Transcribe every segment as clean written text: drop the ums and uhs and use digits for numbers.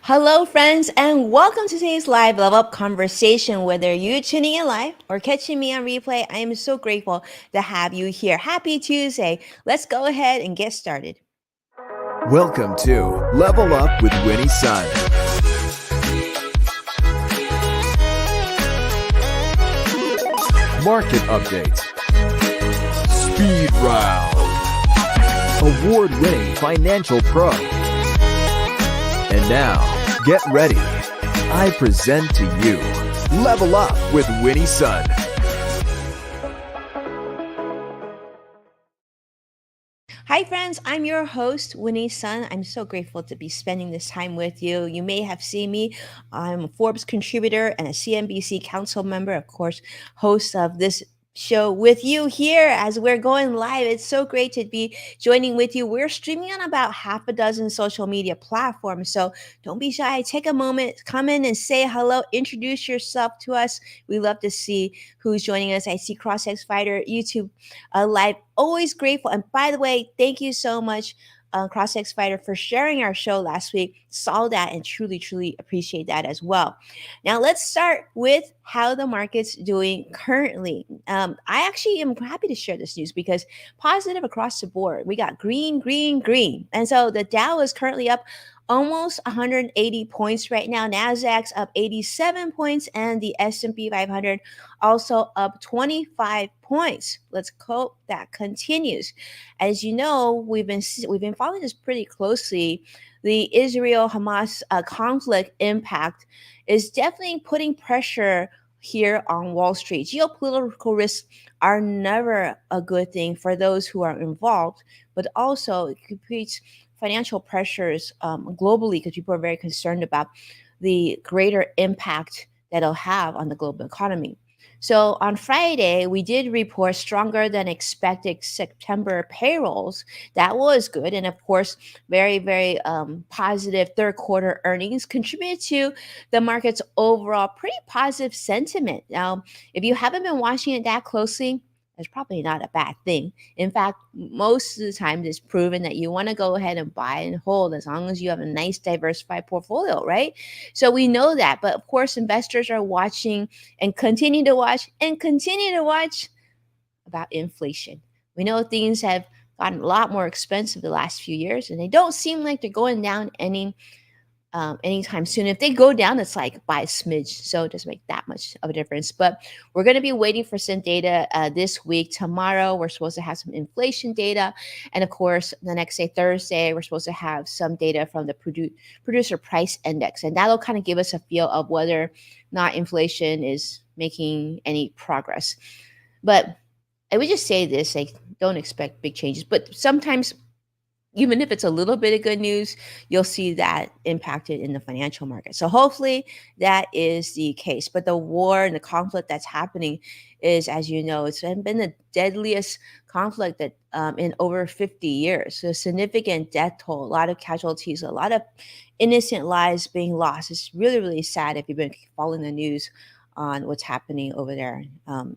Hello, friends, and welcome to today's live level up conversation. Whether you're tuning in live or catching me on replay, I am so grateful to have you here. Happy Tuesday. Let's go ahead and get started. Welcome to Level Up with Winnie Sun. Market update. Speed round. Award-winning financial pro. And now, get ready. I present to you Level Up with Winnie Sun. Hi, friends. I'm your host, Winnie Sun. I'm so grateful to be spending this time with you. You may have seen me. I'm a Forbes contributor and a CNBC council member, of course, host of this show with you here as we're going live. It's so great to be joining with you. We're streaming on about half a dozen social media platforms. So don't be shy. Take a moment, come in and say hello, introduce yourself to us. We love to see who's joining us. I see CrossX Fighter, YouTube live. Always grateful. And by the way, thank you so much, CrossX Fighter, for sharing our show last week. Saw that and truly appreciate that as well. Now, let's start with how the market's doing currently. I actually am happy to share this news because positive across the board. We got green. And so the Dow is currently up almost 180 points right now. Nasdaq's up 87 points and the S&P 500 also up 25 points. Let's hope that continues. As you know, we've been following this pretty closely. The Israel-Hamas conflict impact is definitely putting pressure here on Wall Street. Geopolitical risks are never a good thing for those who are involved, but also it creates financial pressures globally because people are very concerned about the greater impact that it'll have on the global economy. So on Friday, we did report stronger than expected September payrolls. That was good. And of course, very positive third quarter earnings contributed to the market's overall pretty positive sentiment. Now, if you haven't been watching it that closely, that's probably not a bad thing. In fact, most of the time it's proven that you want to go ahead and buy and hold as long as you have a nice diversified portfolio, right? So we know that. But of course, investors are watching and continue to watch about inflation. We know things have gotten a lot more expensive the last few years, and they don't seem like they're going down anytime soon. If they go down, it's like by a smidge, so it doesn't make that much of a difference. But we're going to be waiting for some data this week. Tomorrow, we're supposed to have some inflation data, and of course, the next day, Thursday, we're supposed to have some data from the producer price index, and that'll kind of give us a feel of whether or not inflation is making any progress. But I would just say this: like, don't expect big changes, but sometimes even if it's a little bit of good news, you'll see that impacted in the financial market. So hopefully that is the case. But the war and the conflict that's happening is, as you know, it's been the deadliest conflict that in over 50 years. So significant death toll, a lot of casualties, a lot of innocent lives being lost. It's really sad if you've been following the news on what's happening over there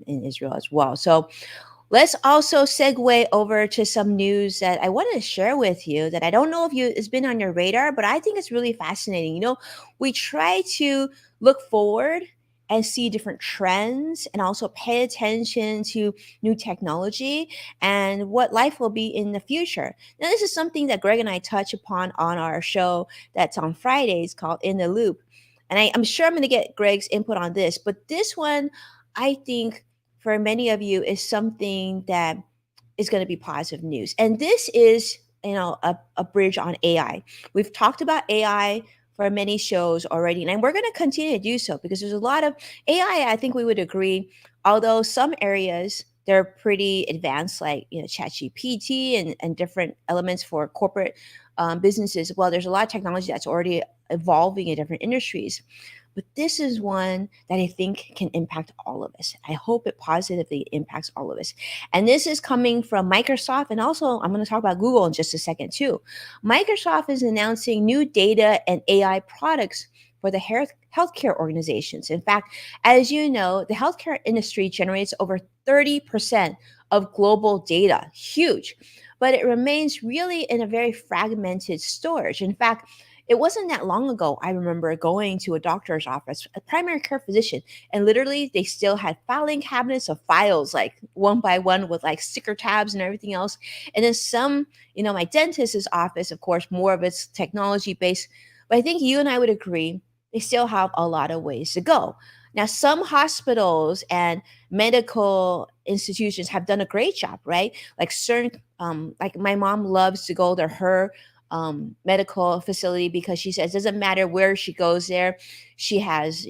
in Israel as well. So let's also segue over to some news that I wanted to share with you that I don't know if it's been on your radar, but I think it's really fascinating. We try to look forward and see different trends and also pay attention to new technology and what life will be in the future. Now, this is something that Greg and I touch upon on our show that's on Fridays called In the Loop. And I'm sure I'm going to get Greg's input on this, but this one, I think, for many of you is something that is going to be positive news. And this is, a bridge on AI. We've talked about AI for many shows already, and we're going to continue to do so because there's a lot of AI. I think we would agree, although some areas they're pretty advanced, like ChatGPT and different elements for corporate businesses. Well, there's a lot of technology that's already evolving in different industries. But this is one that I think can impact all of us. I hope it positively impacts all of us. And this is coming from Microsoft. And also, I'm going to talk about Google in just a second, too. Microsoft is announcing new data and AI products for the healthcare organizations. In fact, as you know, the healthcare industry generates over 30% of global data. Huge. But it remains really in a very fragmented storage. In fact, It wasn't that long ago. I remember going to a doctor's office, a primary care physician, and literally they still had filing cabinets of files, like one by one with like sticker tabs and everything else. And then some, my dentist's office, of course, more of it's technology based. But I think you and I would agree they still have a lot of ways to go. Now, some hospitals and medical institutions have done a great job, right? Like certain, like my mom loves to go to her medical facility because she says it doesn't matter where she goes there, she has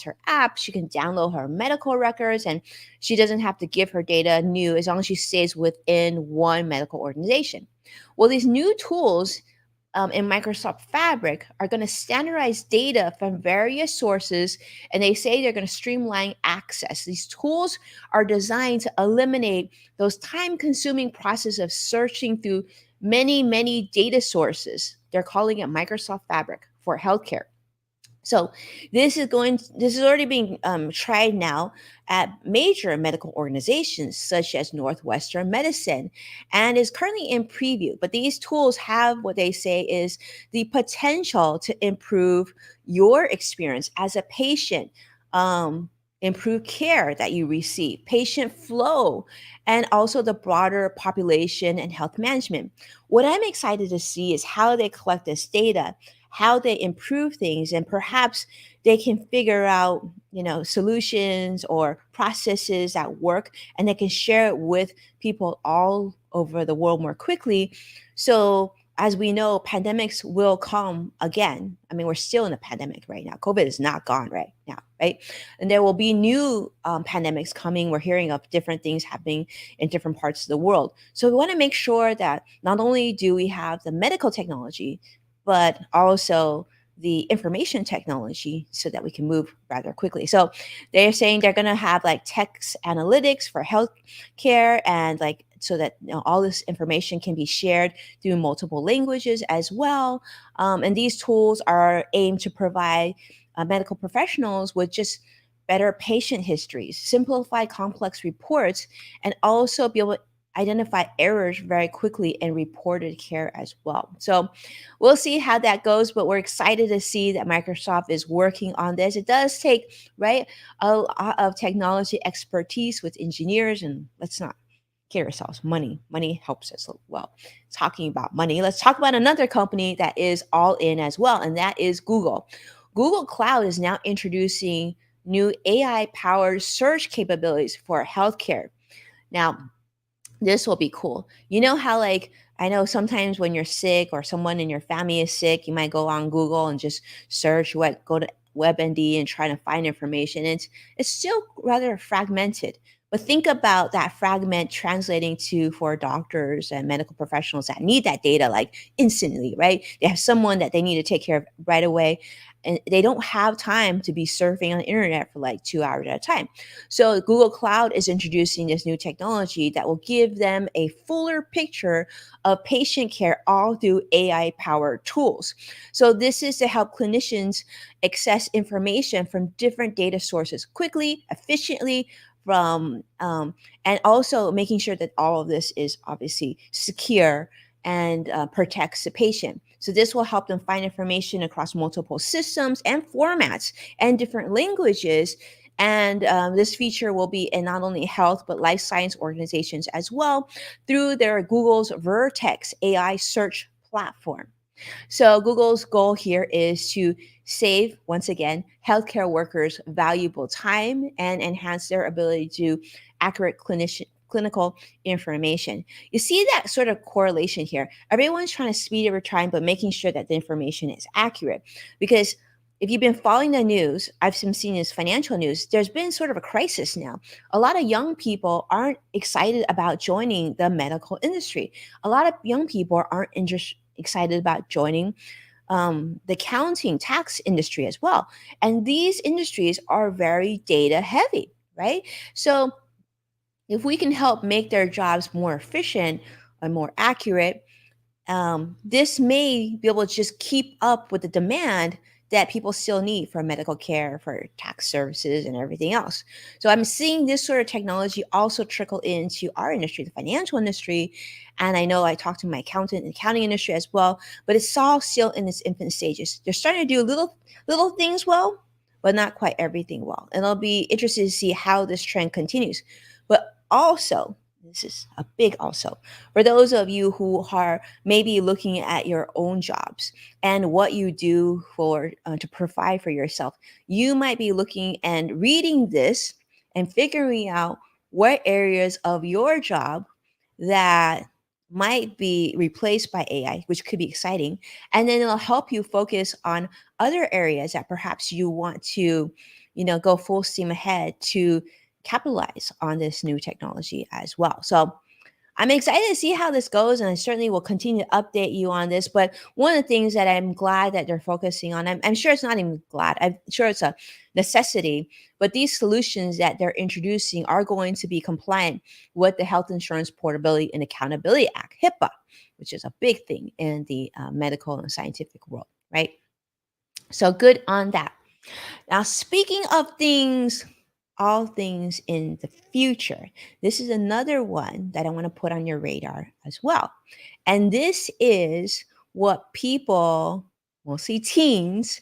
her app, she can download her medical records, and she doesn't have to give her data new as long as she stays within one medical organization. Well, these new tools in Microsoft Fabric are going to standardize data from various sources, and they say they're going to streamline access. These tools are designed to eliminate those time consuming process of searching through many, many data sources. They're calling it Microsoft Fabric for healthcare. So this is already being tried now at major medical organizations such as Northwestern Medicine, and is currently in preview. But these tools have what they say is the potential to improve your experience as a patient, improve care that you receive, patient flow, and also the broader population and health management. What I'm excited to see is how they collect this data, how they improve things, and perhaps they can figure out solutions or processes that work, and they can share it with people all over the world more quickly. So as we know, pandemics will come again. I mean, we're still in a pandemic right now. COVID is not gone right now, right? And there will be new pandemics coming. We're hearing of different things happening in different parts of the world. So we want to make sure that not only do we have the medical technology, but also the information technology so that we can move rather quickly. So they're saying they're going to have like text analytics for healthcare, and like so that all this information can be shared through multiple languages as well. And these tools are aimed to provide medical professionals with just better patient histories, simplify complex reports, and also be able to identify errors very quickly in reported care as well. So we'll see how that goes, but we're excited to see that Microsoft is working on this. It does take, right, a lot of technology expertise with engineers, and let's not kid ourselves. Money helps us. Well, talking about money, let's talk about another company that is all in as well, and that is Google. Google Cloud is now introducing new AI powered search capabilities for healthcare. Now, this will be cool. You know how, like, I know sometimes when you're sick or someone in your family is sick, you might go on Google and just search what, go to WebMD and try to find information. It's still rather fragmented. But think about that fragment translating to for doctors and medical professionals that need that data like instantly, right? They have someone that they need to take care of right away, and they don't have time to be surfing on the internet for like 2 hours at a time. So Google Cloud is introducing this new technology that will give them a fuller picture of patient care all through AI powered tools. So this is to help clinicians access information from different data sources quickly, efficiently, from and also making sure that all of this is obviously secure and protects the patient. So this will help them find information across multiple systems and formats and different languages. And this feature will be in not only health but life science organizations as well through their Google's Vertex AI search platform. So Google's goal here is to save, once again, healthcare workers valuable time and enhance their ability to accurate clinical information. You see that sort of correlation here. Everyone's trying to speed over time, but making sure that the information is accurate. Because if you've been following the news, I've been seeing this financial news, there's been sort of a crisis now. A lot of young people aren't excited about joining the medical industry. A lot of young people aren't excited about joining the accounting tax industry as well. And these industries are very data heavy, right? So if we can help make their jobs more efficient and more accurate, this may be able to just keep up with the demand that people still need for medical care, for tax services, and everything else. So I'm seeing this sort of technology also trickle into our industry, the financial industry. And I know I talked to my accountant in the accounting industry as well, but it's all still in its infant stages. They're starting to do little things well, but not quite everything well. And I'll be interested to see how this trend continues. But also, this is a big also for those of you who are maybe looking at your own jobs and what you do for to provide for yourself. You might be looking and reading this and figuring out what areas of your job that might be replaced by AI, which could be exciting. And then it'll help you focus on other areas that perhaps you want to, go full steam ahead to capitalize on this new technology as well. So I'm excited to see how this goes, and I certainly will continue to update you on this. But one of the things that I'm glad that they're focusing on, I'm sure it's not even glad, I'm sure it's a necessity, but these solutions that they're introducing are going to be compliant with the Health Insurance Portability and Accountability Act, HIPAA, which is a big thing in the medical and scientific world, right? So good on that. Now, speaking of things, all things in the future, this is another one that I want to put on your radar as well. And this is what people, mostly teens,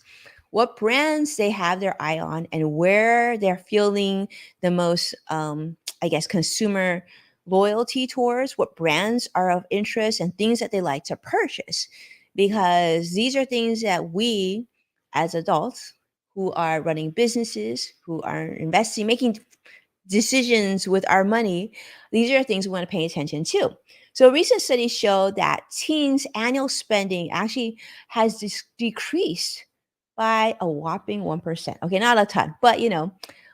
what brands they have their eye on and where they're feeling the most, I guess, consumer loyalty towards, what brands are of interest and things that they like to purchase. Because these are things that we, as adults, who are running businesses, who are investing, making decisions with our money, these are things we want to pay attention to. So, recent studies show that teens' annual spending actually has decreased by a whopping 1%. Okay, not a ton, but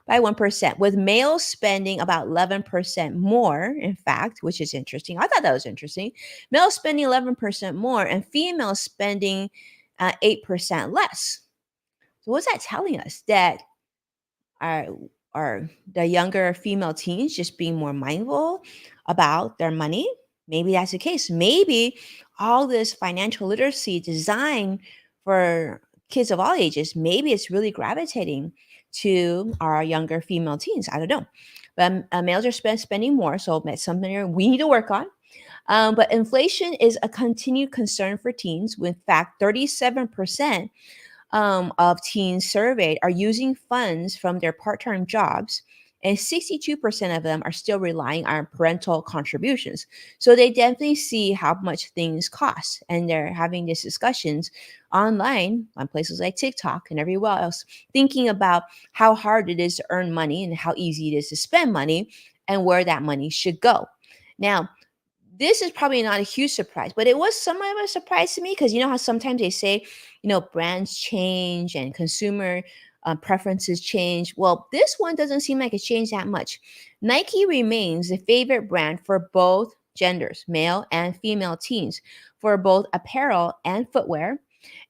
by 1%, with males spending about 11% more, in fact, which is interesting. I thought that was interesting. Males spending 11% more and females spending 8% less. So, what's that telling us? That are are the younger female teens just being more mindful about their money? Maybe that's the case. Maybe all this financial literacy designed for kids of all ages, maybe it's really gravitating to our younger female teens. I don't know. But males are spending more, so that's something we need to work on. But inflation is a continued concern for teens. In fact, 37% of teens surveyed are using funds from their part time jobs, and 62% of them are still relying on parental contributions. So they definitely see how much things cost, and they're having these discussions online on places like TikTok and everywhere else, thinking about how hard it is to earn money and how easy it is to spend money and where that money should go. Now, this is probably not a huge surprise, but it was somewhat of a surprise to me because you know how sometimes they say, brands change and consumer preferences change. Well, this one doesn't seem like it changed that much. Nike remains the favorite brand for both genders, male and female teens, for both apparel and footwear.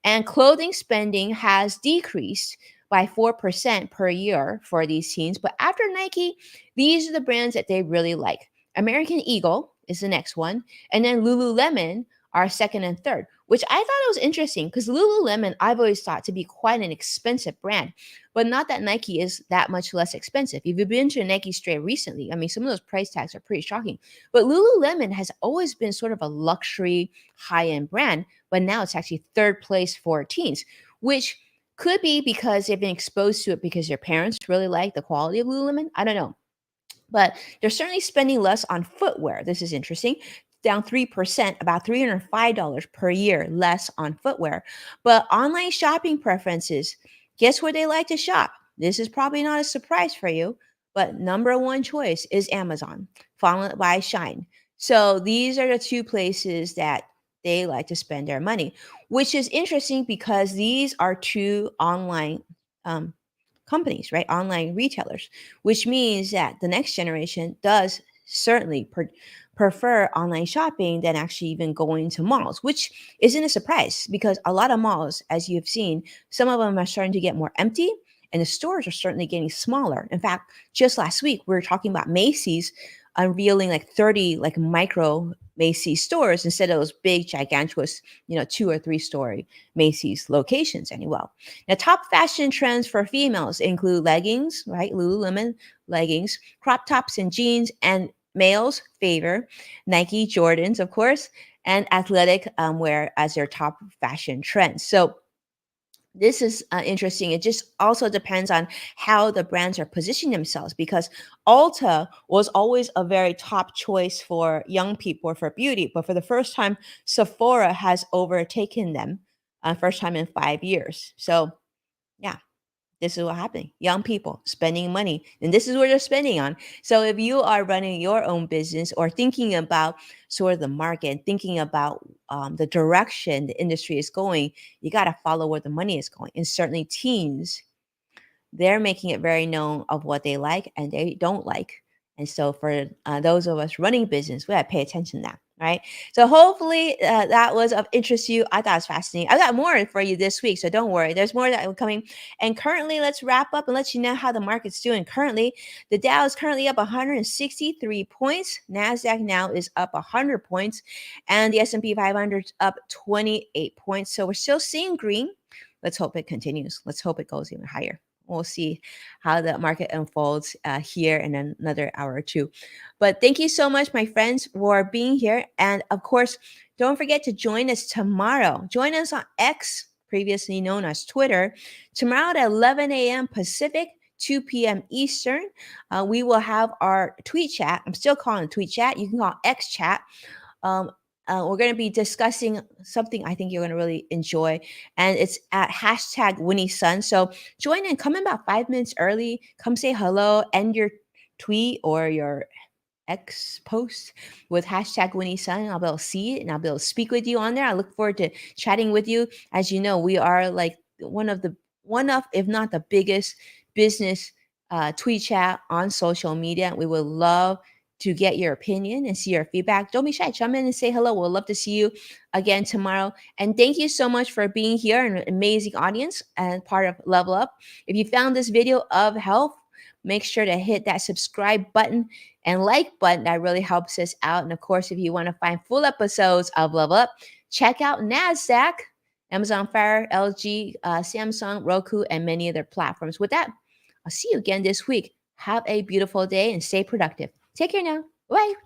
And clothing spending has decreased by 4% per year for these teens. But after Nike, these are the brands that they really like. American Eagle is the next one. And then Lululemon are second and third, which I thought it was interesting because Lululemon, I've always thought to be quite an expensive brand, but not that Nike is that much less expensive. If you've been to a Nike store recently, I mean, some of those price tags are pretty shocking. But Lululemon has always been sort of a luxury high end brand, but now it's actually third place for teens, which could be because they've been exposed to it because their parents really like the quality of Lululemon. I don't know. But they're certainly spending less on footwear. This is interesting. Down 3%, about $305 per year less on footwear. But online shopping preferences, guess where they like to shop? This is probably not a surprise for you, but number one choice is Amazon, followed by Shine. So these are the two places that they like to spend their money, which is interesting because these are two online um, companies, right? Online retailers, which means that the next generation does certainly prefer online shopping than actually even going to malls, which isn't a surprise because a lot of malls, as you've seen, some of them are starting to get more empty and the stores are certainly getting smaller. In fact, just last week, we were talking about Macy's unveiling like 30 like micro Macy's stores instead of those big, gigantuous, 2 or 3 story Macy's locations anyway. Now, top fashion trends for females include leggings, right? Lululemon leggings, crop tops and jeans, and males favor Nike Jordans, of course, and athletic wear as their top fashion trends. So this is interesting. It just also depends on how the brands are positioning themselves because Ulta was always a very top choice for young people for beauty, but for the first time, Sephora has overtaken them, first time in 5 years. So yeah, this is what happening. Young people spending money, and this is what they're spending on. So if you are running your own business or thinking about sort of the market, thinking about the direction the industry is going, you got to follow where the money is going. And certainly teens, they're making it very known of what they like and they don't like. And so for those of us running business, we got to pay attention to that, right? So hopefully that was of interest to you. I thought it was fascinating. I got more for you this week, so don't worry. There's more that are coming. And currently, let's wrap up and let you know how the market's doing. Currently, the Dow is currently up 163 points. Nasdaq now is up 100 points, and the S&P 500 is up 28 points. So we're still seeing green. Let's hope it continues. Let's hope it goes even higher. We'll see how the market unfolds here in another hour or two. But thank you so much, my friends, for being here. And of course, don't forget to join us tomorrow. Join us on X, previously known as Twitter, tomorrow at 11 a.m. Pacific, 2 p.m. Eastern. We will have our tweet chat. I'm still calling it tweet chat. You can call it X chat. Um, we're going to be discussing something I think you're going to really enjoy, and it's at hashtag Winnie Sun. So join in, come in about 5 minutes early, come say hello, end your tweet or your X post with hashtag Winnie Sun. I'll be able to see it and I'll be able to speak with you on there. I look forward to chatting with you. As you know, we are like one of, if not the biggest business tweet chat on social media. We would love to get your opinion and see your feedback. Don't be shy. Jump in and say hello. We'll love to see you again tomorrow. And thank you so much for being here, an amazing audience and part of Level Up. If you found this video of help, make sure to hit that subscribe button and like button. That really helps us out. And of course, if you want to find full episodes of Level Up, check out NASDAQ, Amazon Fire, LG, Samsung, Roku, and many other platforms. With that, I'll see you again this week. Have a beautiful day and stay productive. Take care now. Bye.